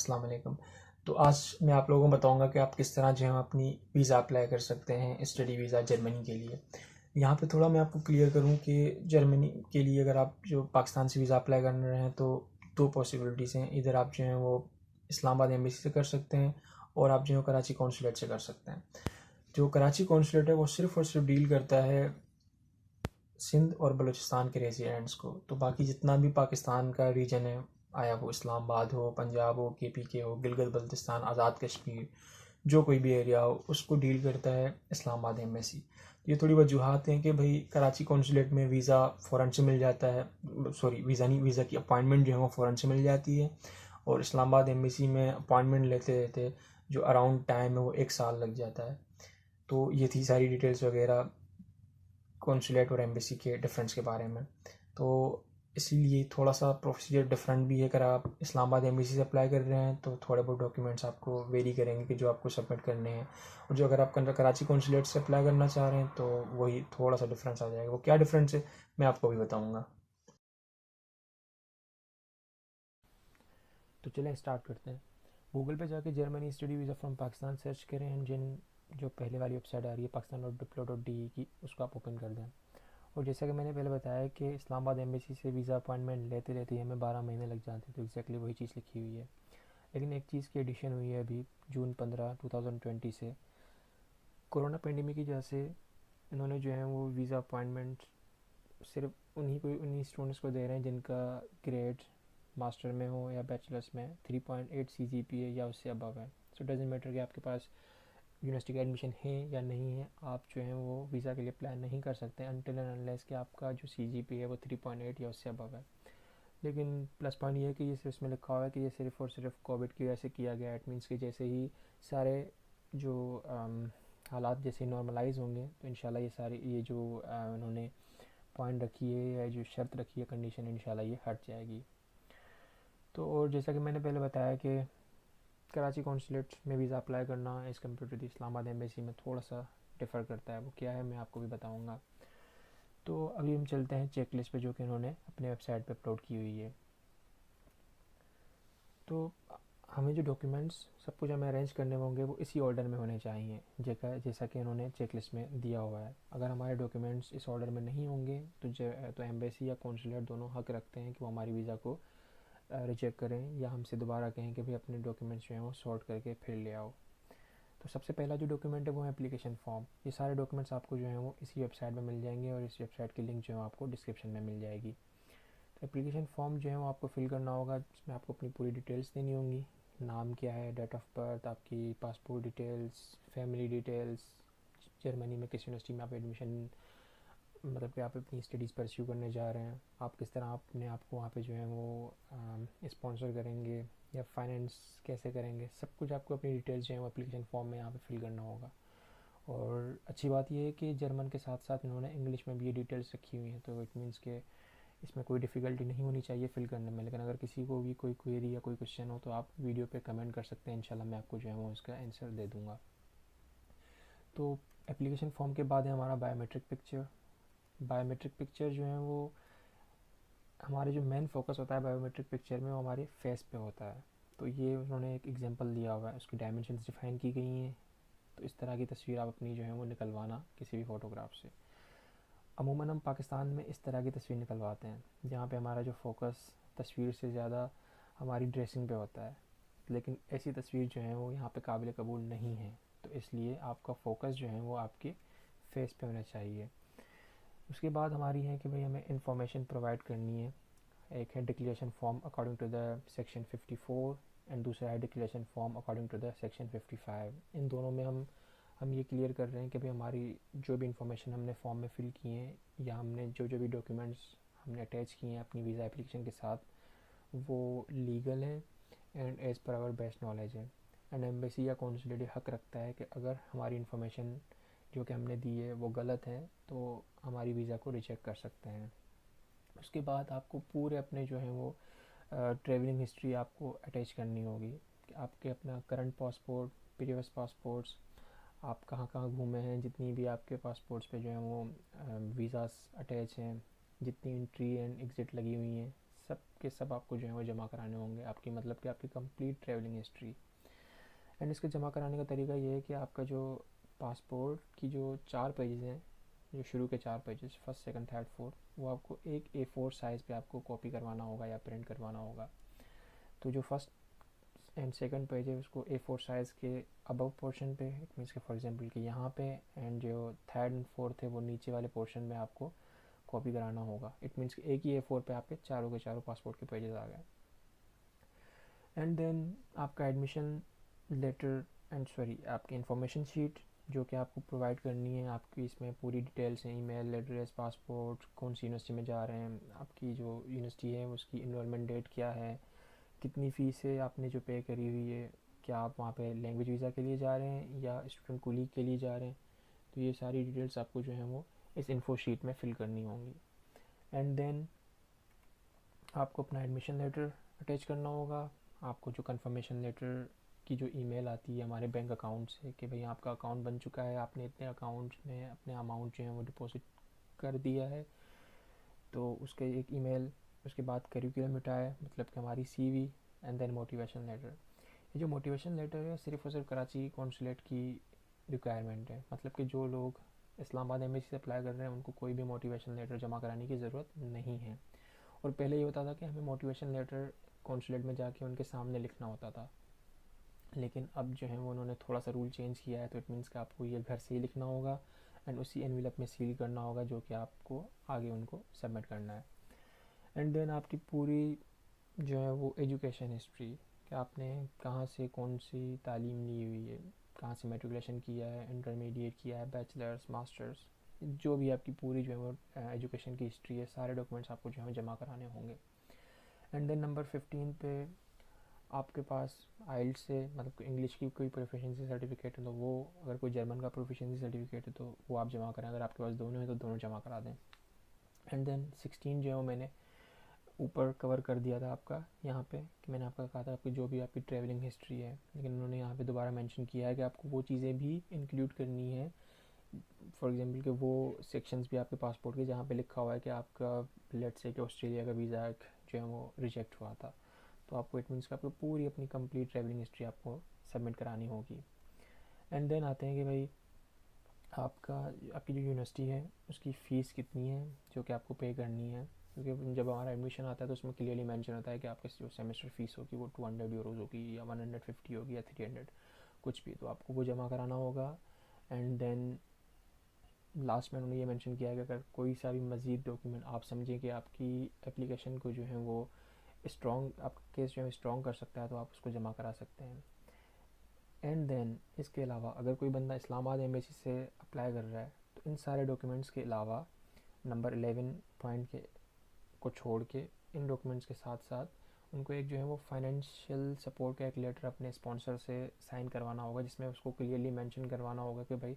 अस्सलाम वालेकुम। तो आज मैं आप लोगों को बताऊंगा कि आप किस तरह जो है अपनी वीज़ा अप्लाई कर सकते हैं स्टडी वीज़ा जर्मनी के लिए। यहाँ पे थोड़ा मैं आपको क्लियर करूँ कि जर्मनी के लिए अगर आप जो पाकिस्तान से वीज़ा अप्लाई कर रहे हैं तो दो पॉसिबिलिटीज़ हैं। इधर आप जो हैं वो इस्लामाबाद एम्बेसी से कर सकते हैं और आप जो है कराची कौंसलेट से कर सकते हैं। जो कराची कौंसलेट है वो सिर्फ़ और सिर्फ डील करता है सिंध और बलूचिस्तान के रेजिडेंट्स को। तो बाकी जितना भी पाकिस्तान का रीजन है, आया वो इस्लामाबाद हो, पंजाब हो, के हो, गिलगित बल्तिस्तान, आज़ाद कश्मीर, जो कोई भी एरिया हो उसको डील करता है इस्लामाबाद एम्बेसी। ये थोड़ी वजूहत हैं कि भाई कराची कौंसलेट में वीज़ा फ़ौरन से मिल जाता है, सॉरी वीज़ा नहीं, वीज़ा की अपॉइंटमेंट जो है वो फ़ौरन से मिल जाती है। और इस्लामाबाद एम्बेसी में अपॉइंटमेंट लेते लेते जो अराउंड टाइम है वो 1 साल लग जाता है। तो ये थी सारी डिटेल्स वगैरह कौंसलेट और एम्बेसी के डिफरेंस के बारे में। तो इसीलिए थोड़ा सा प्रोसीजर डिफरेंट भी है। अगर आप इस्लामाबाद एम्बेसी से अप्लाई कर रहे हैं तो थोड़े बहुत डॉक्यूमेंट्स आपको वेरी करेंगे कि जो आपको सबमिट करने हैं, और जो अगर आप कराची कौंसलेट से अप्लाई करना चाह रहे हैं तो वही थोड़ा सा डिफरेंस आ जाएगा। वो क्या डिफरेंस है मैं आपको भी बताऊँगा। तो चलें स्टार्ट करते हैं। गूगल पे जाके Germany study visa from Pakistan search करें एंड जो पहले वाली वेबसाइट आ रही है pakistan.diplo.de की, उसको आप ओपन कर दें। और जैसा कि मैंने पहले बताया कि इस्लामाबाद एम्बेसी से वीज़ा अपॉइंटमेंट लेते लेते हमें 12 महीने लग जाते हैं, तो एग्जैक्टली वही चीज़ लिखी हुई है। लेकिन एक चीज़ की एडिशन हुई है अभी जून 15 2020 से। कोरोना पेंडेमिक की वजह से इन्होंने जो है वो वीज़ा अपॉइंटमेंट सिर्फ उन्हीं स्टूडेंट्स को दे रहे हैं जिनका ग्रेड मास्टर में हो या बैचलर्स में 3.8 CGPA या उससे अबव है। सो डजेंट मैटर कि आपके पास यूनिवर्सिटी का एडमिशन है या नहीं है, आप जो है वो वीज़ा के लिए अप्लाई नहीं कर सकते अनटिल एंड अनलेस कि आपका जो CGPA है वो 3.8 या उससे अबव है। लेकिन प्लस पॉइंट ये है कि ये सिर्फ इसमें लिखा हुआ है कि ये सिर्फ और सिर्फ कोविड की वजह से किया गया। इट मीन्स कि जैसे ही सारे जो हालात जैसे नॉर्मलाइज होंगे तो इंशाल्लाह ये सारी ये जो उन्होंने पॉइंट रखी है या जो शर्त रखी है कंडीशन, इंशाल्लाह ये हट जाएगी। तो और जैसा कि मैंने पहले बताया कि कराची कौंसलेट में वीज़ा अप्लाई करना as compare to Islamabad embassy में थोड़ा सा डिफ़र करता है। वो क्या है मैं आपको भी बताऊँगा। तो अभी हम चलते हैं चेक लिस्ट पर जो कि उन्होंने अपने वेबसाइट पर अपलोड की हुई है। तो हमें जो डॉक्यूमेंट्स सब कुछ हमें अरेंज करने होंगे वो इसी ऑर्डर में होने चाहिए जैसा कि उन्होंने चेक लिस्ट में दिया हुआ है। अगर हमारे डॉक्यूमेंट्स इस ऑर्डर में नहीं होंगे तो एम्बेसी या कौंसलेट दोनों हक रखते हैं कि वो हमारी वीज़ा को रिजेक्ट करें या हमसे दोबारा कहें कि भाई अपने डॉक्यूमेंट्स जो हैं वो सॉर्ट करके फिर ले आओ। तो सबसे पहला जो डॉक्यूमेंट है वो है एप्लीकेशन फॉर्म। ये सारे डॉक्यूमेंट्स आपको जो है वो इसी वेबसाइट में मिल जाएंगे और इस वेबसाइट की लिंक जो है आपको डिस्क्रिप्शन में मिल जाएगी। तो एप्लीकेशन फॉर्म जो है वो आपको फिल करना होगा, जिसमें आपको अपनी पूरी डिटेल्स देनी होंगी। नाम क्या है, डेट ऑफ बर्थ, आपकी passport details, family details, Germany में किस यूनिवर्सिटी में आप एडमिशन, मतलब कि आप अपनी स्टडीज़ परस्यू करने जा रहे हैं, आप किस तरह अपने आप को वहाँ पे जो है वो स्पॉन्सर करेंगे या फाइनेंस कैसे करेंगे, सब कुछ आपको अपनी डिटेल्स जो है वो एप्लीकेशन फॉर्म में यहाँ पे फिल करना होगा। और अच्छी बात यह है कि जर्मन के साथ साथ इन्होंने इंग्लिश में भी ये डिटेल्स रखी हुई हैं, तो इट मीन्स के इसमें कोई डिफ़िकल्टी नहीं होनी चाहिए फिल करने में। लेकिन अगर किसी को भी कोई क्वेरी या कोई क्वेश्चन हो तो आप वीडियो पे कमेंट कर सकते हैं, इंशाल्लाह मैं आपको जो है वो इसका आंसर दे दूँगा। तो एप्लीकेशन फॉर्म के बाद है हमारा बायोमेट्रिक पिक्चर। बायोमेट्रिक पिक्चर जो है वो हमारे जो मेन फोकस होता है बायोमेट्रिक पिक्चर में वो हमारे फेस पे होता है। तो ये उन्होंने एक एग्जांपल दिया हुआ है, उसकी डायमेंशंस डिफाइन की गई हैं। तो इस तरह की तस्वीर आप अपनी जो है वो निकलवाना किसी भी फ़ोटोग्राफ से। अमूमन हम पाकिस्तान में इस तरह की तस्वीर निकलवाते हैं जहाँ पे हमारा जो फोकस तस्वीर से ज़्यादा हमारी ड्रेसिंग पे होता है। लेकिन ऐसी तस्वीर जो है वो यहाँ पे काबिल कबूल नहीं है, तो इसलिए आपका फोकस जो है वो आपके फेस पे होना चाहिए। उसके बाद हमारी है कि भाई हमें इंफॉर्मेशन प्रोवाइड करनी है। एक है declaration form according to the section 54 and दूसरा है declaration form according to the section 55। इन दोनों में हम ये क्लियर कर रहे हैं कि भाई हमारी जो भी इंफॉर्मेशन हमने फॉर्म में फिल की हैं या हमने जो भी डॉक्यूमेंट्स हमने अटैच किए हैं अपनी वीज़ा एप्लीकेशन के साथ वो लीगल है and as per hour best knowledge है। एंड एम्बेसी या कौंसलेट हक रखता है कि अगर हमारी इन्फॉर्मेशन जो कि हमने दी है वो गलत है तो हमारी वीज़ा को रिजेक्ट कर सकते हैं। उसके बाद आपको पूरे अपने जो हैं वो ट्रैवलिंग हिस्ट्री आपको अटैच करनी होगी कि आपके अपना करंट पासपोर्ट, प्रीवियस पासपोर्ट्स, आप कहाँ कहाँ घूमे हैं, जितनी भी आपके पासपोर्ट्स पे जो है वो वीज़ास अटैच हैं, जितनी एंट्री एंड एग्ज़िट लगी हुई हैं, सब के सब आपको जो है वो जमा कराने होंगे, आपकी मतलब कि आपकी कंप्लीट ट्रैवलिंग हिस्ट्री। एंड इसके जमा कराने का तरीका ये है कि आपका जो पासपोर्ट की जो 4 पेजेस हैं, जो शुरू के 4 pages, first second third fourth, वो आपको एक A4 साइज़ पे आपको कॉपी करवाना होगा या प्रिंट करवाना होगा। तो जो फर्स्ट एंड सेकंड पेज है उसको A4 साइज़ के अबव पोर्शन पे, इट मीन्स के फॉर एग्जांपल कि यहाँ पे, एंड जो थर्ड एंड फोर्थ है वो नीचे वाले पोर्शन में आपको कॉपी कराना होगा। इट मीन्स कि एक ही A4 पे आपके चारों के चारों पासपोर्ट के पेजेस आ गए। एंड देन आपका एडमिशन लेटर एंड सॉरी आपकी इन्फॉर्मेशन शीट जो कि आपको प्रोवाइड करनी है, आपकी इसमें पूरी डिटेल्स हैं, ईमेल एड्रेस, पासपोर्ट, कौन सी यूनिवर्सिटी में जा रहे हैं, आपकी जो यूनिवर्सिटी है उसकी इनरोलमेंट डेट क्या है, कितनी फ़ीस है आपने जो पे करी हुई है, क्या आप वहाँ पे लैंग्वेज वीज़ा के लिए जा रहे हैं या स्टूडेंट कुलीग के लिए जा रहे हैं। तो ये सारी डिटेल्स आपको जो है वो इस इन्फो शीट में फ़िल करनी होंगी। एंड देन आपको अपना एडमिशन लेटर अटैच करना होगा। आपको जो कंफर्मेशन लेटर की जो ईमेल आती है हमारे बैंक अकाउंट से कि भाई आपका अकाउंट बन चुका है, आपने इतने अकाउंट में अपने अमाउंट जो है वो डिपॉजिट कर दिया है, तो उसके एक ईमेल। उसके बाद करिकुलम हटाए, मतलब कि हमारी CV, and then motivation letter. ये जो मोटिवेशन लेटर है सिर्फ और सिर्फ कराची कौंसलेट की रिक्वायरमेंट है, मतलब कि जो लोग इस्लामाबाद एम्बेसी से अप्लाई कर रहे हैं उनको कोई भी मोटिवेशन लेटर जमा कराने की ज़रूरत नहीं है। और पहले ये होता था कि हमें मोटिवेशन लेटर कौंसलेट में जाके उनके सामने लिखना होता था, लेकिन अब जो है वो उन्होंने थोड़ा सा रूल चेंज किया है, तो इट मीन्स कि आपको ये घर से ही लिखना होगा एंड उसी एनवेलप में सील करना होगा जो कि आपको आगे उनको सबमिट करना है। एंड देन आपकी पूरी जो है वो एजुकेशन हिस्ट्री, कि आपने कहाँ से कौन सी तालीम ली हुई है, कहाँ से मेट्रिकुलेशन किया है, इंटरमीडिएट किया है, बैचलर्स, मास्टर्स, जो भी आपकी पूरी जो है वो एजुकेशन की हिस्ट्री है, सारे डॉक्यूमेंट्स आपको जो है जमा कराने होंगे। एंड देन नंबर 15 पे आपके पास आइल्स से, मतलब इंग्लिश की कोई प्रोफिशिएंसी सर्टिफिकेट है तो वो, अगर कोई जर्मन का प्रोफिशिएंसी सर्टिफिकेट है तो वो आप जमा करें, अगर आपके पास दोनों है तो दोनों जमा करा दें। एंड देन 16 जो है वो मैंने ऊपर कवर कर दिया था आपका यहाँ पे, कि मैंने आपका कहा था आपकी जो भी आपकी ट्रैवलिंग हिस्ट्री है, लेकिन उन्होंने यहाँ पे दोबारा मेंशन किया है कि आपको वो चीज़ें भी इंक्लूड करनी है। फॉर एग्जांपल कि वो सेक्शंस भी आपके पासपोर्ट के जहाँ पे लिखा हुआ है कि आपका लेट्स से कि ऑस्ट्रेलिया का वीज़ा जो है वो रिजेक्ट हुआ था, तो आपको इट मीन्स कि आपको पूरी अपनी कंप्लीट ट्रैवलिंग हिस्ट्री आपको सबमिट करानी होगी। एंड देन आते हैं कि भाई आपकी जो यूनिवर्सिटी है उसकी फ़ीस कितनी है जो कि आपको पे करनी है, क्योंकि जब हमारा एडमिशन आता है तो उसमें क्लियरली मेंशन होता है कि आपकी जो सेमेस्टर फ़ीस होगी वो 200 यूरोज़ होगी या 150 होगी या 300, कुछ भी, तो आपको वो जमा कराना होगा। एंड देन लास्ट में उन्होंने ये मेंशन किया है कि अगर कोई सा भी मज़ीद डॉक्यूमेंट आप समझें कि आपकी एप्लीकेशन को जो है वो स्ट्रॉन्ग, आपका केस जो है स्ट्रॉन्ग कर सकता है, तो आप उसको जमा करा सकते हैं। एंड देन इसके अलावा अगर कोई बंदा इस्लामाबाद एम्बेसी से अप्लाई कर रहा है तो इन सारे डॉक्यूमेंट्स के अलावा नंबर 11 पॉइंट के को छोड़ के इन डॉक्यूमेंट्स के साथ साथ उनको एक जो है वो फाइनेंशियल सपोर्ट का एक लेटर अपने स्पॉन्सर से साइन करवाना होगा, जिसमें उसको क्लियरली मेंशन करवाना होगा कि भाई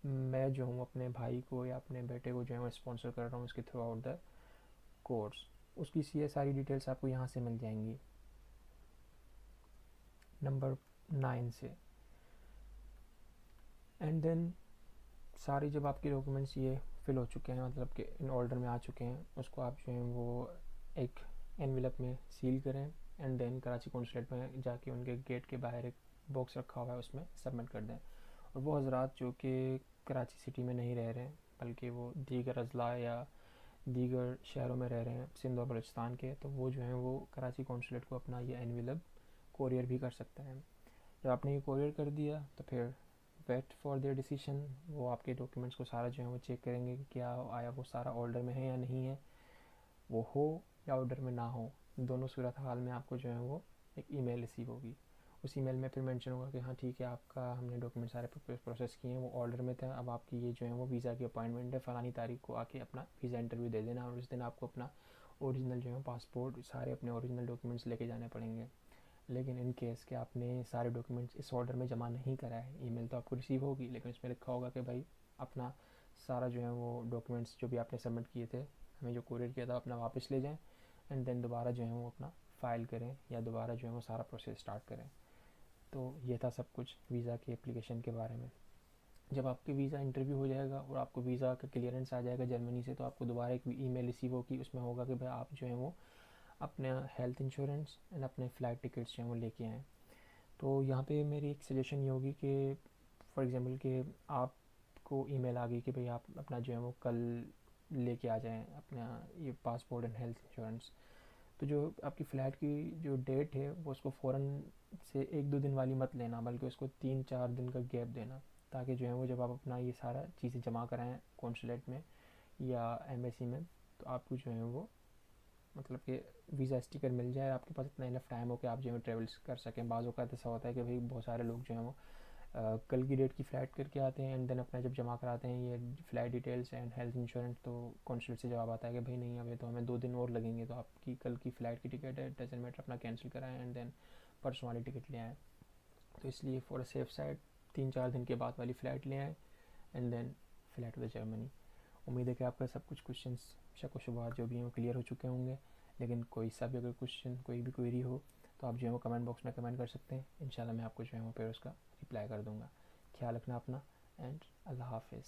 मैं जो हूँ अपने भाई को या अपने बेटे को जो है मैं स्पॉन्सर कर रहा हूँ इसके थ्रू आउट द कोर्स। उसकी ये सारी डिटेल्स आपको यहाँ से मिल जाएंगी नंबर 9 से। एंड देन सारी जब आपके डॉक्यूमेंट्स ये फिल हो चुके हैं, मतलब कि इन ऑर्डर में आ चुके हैं, उसको आप जो है वो एक एनवेलप में सील करें एंड देन कराची कौंसलेट में जाके उनके गेट के बाहर एक बॉक्स रखा हुआ है उसमें सबमिट कर दें। और वो हजरात जो कि कराची सिटी में नहीं रह रहे हैं बल्कि वो दीगर अजला या दीगर शहरों में रह रहे हैं सिंध और बलूचिस्तान के, तो वो जो हैं वो कराची कौंसलेट को अपना ये एनवेलप कोरियर भी कर सकते हैं। जब आपने ये कोरियर कर दिया तो फिर वेट फॉर देयर डिसीजन, वो आपके डॉक्यूमेंट्स को सारा जो है वो चेक करेंगे कि क्या आया वो सारा ऑर्डर में है या नहीं है, वो हो या ऑर्डर में ना हो, दोनों सूरत हाल में आपको जो है वो एक ईमेल रिसीव होगी। उस ईमेल में फिर मेंशन होगा कि हाँ ठीक है आपका हमने डॉक्यूमेंट सारे प्रोसेस किए हैं, वो ऑर्डर में थे, अब आपकी ये जो है वो वीज़ा की अपॉइंटमेंट है, फ़लानी तारीख को आके अपना वीज़ा इंटरव्यू दे देना, और उस दिन आपको अपना ओरिजिनल जो है पासपोर्ट सारे अपने ओरिजिनल डॉक्यूमेंट्स लेके जाने पड़ेंगे। लेकिन इन केस के आपने सारे डॉक्यूमेंट्स इस ऑर्डर में जमा नहीं करा है, ईमेल तो आपको रिसीव होगी लेकिन इसमें लिखा होगा कि भाई अपना सारा जो है वो डॉक्यूमेंट्स जो भी आपने सबमिट किए थे, हमें जो कोरियर किया था, अपना वापस ले जाएं एंड देन दोबारा जो है वो अपना फ़ाइल करें या दोबारा जो है वो सारा प्रोसेस स्टार्ट करें। तो ये था सब कुछ वीज़ा की एप्लीकेशन के बारे में। जब आपके वीज़ा इंटरव्यू हो जाएगा और आपको वीज़ा का क्लियरेंस आ जाएगा जर्मनी से, तो आपको दोबारा एक ईमेल रिसीव होगी, उसमें होगा कि भाई आप जो है वो अपने हेल्थ इंश्योरेंस एंड अपने फ़्लाइट टिकट्स जो हैं वो लेके आएँ। तो यहाँ पे मेरी एक सजेशन ये होगी कि फॉर एग्ज़ाम्पल कि आपको ईमेल आ गई कि भाई आप अपना जो है वो कल लेके आ जाएँ अपना ये पासपोर्ट एंड हेल्थ इंश्योरेंस। तो जो आपकी फ़्लाइट की जो डेट है वो उसको फ़ौरन से 1-2 दिन वाली मत लेना, बल्कि उसको 3-4 दिन का गैप देना, ताकि जो है वो जब आप अपना ये सारा चीज़ें जमा कराएँ कौंसलेट में या एम्बेसी में, तो आपको जो है वो मतलब कि वीज़ा स्टिकर मिल जाए, आपके पास इतना इनफ टाइम हो कि आप जो है ट्रेवल्स कर सकें। बाज़ों का ऐसा होता है कि भाई बहुत सारे लोग जो हैं वो कल की डेट की फ़्लाइट करके आते हैं एंड देन अपना जब जमा कराते हैं ये flight details and health insurance, तो कौंसलेट से जवाब आता है कि भाई नहीं, अभी तो हमें 2 दिन और लगेंगे, तो आपकी कल की फ़्लाइट की टिकट है, डजंट मैटर, अपना कैंसिल कराएं एंड देन परसों वाली टिकट ले आएँ। तो इसलिए फॉर अ सेफ साइड 3-4 दिन के बाद वाली फ़्लाइट ले आएँ and then flight to the Germany. उम्मीद है कि आपका सब कुछ क्वेश्चंस शक व शुबहात जो भी हैं वो क्लियर हो चुके होंगे। लेकिन कोई सा भी अगर क्वेश्चन, कोई भी क्वेरी हो तो आप जो है वो कमेंट बॉक्स में कमेंट कर सकते हैं। इंशाल्लाह मैं आपको जो है वो फिर उसका रिप्लाई कर दूँगा। ख्याल रखना अपना एंड अल्लाह हाफिज़।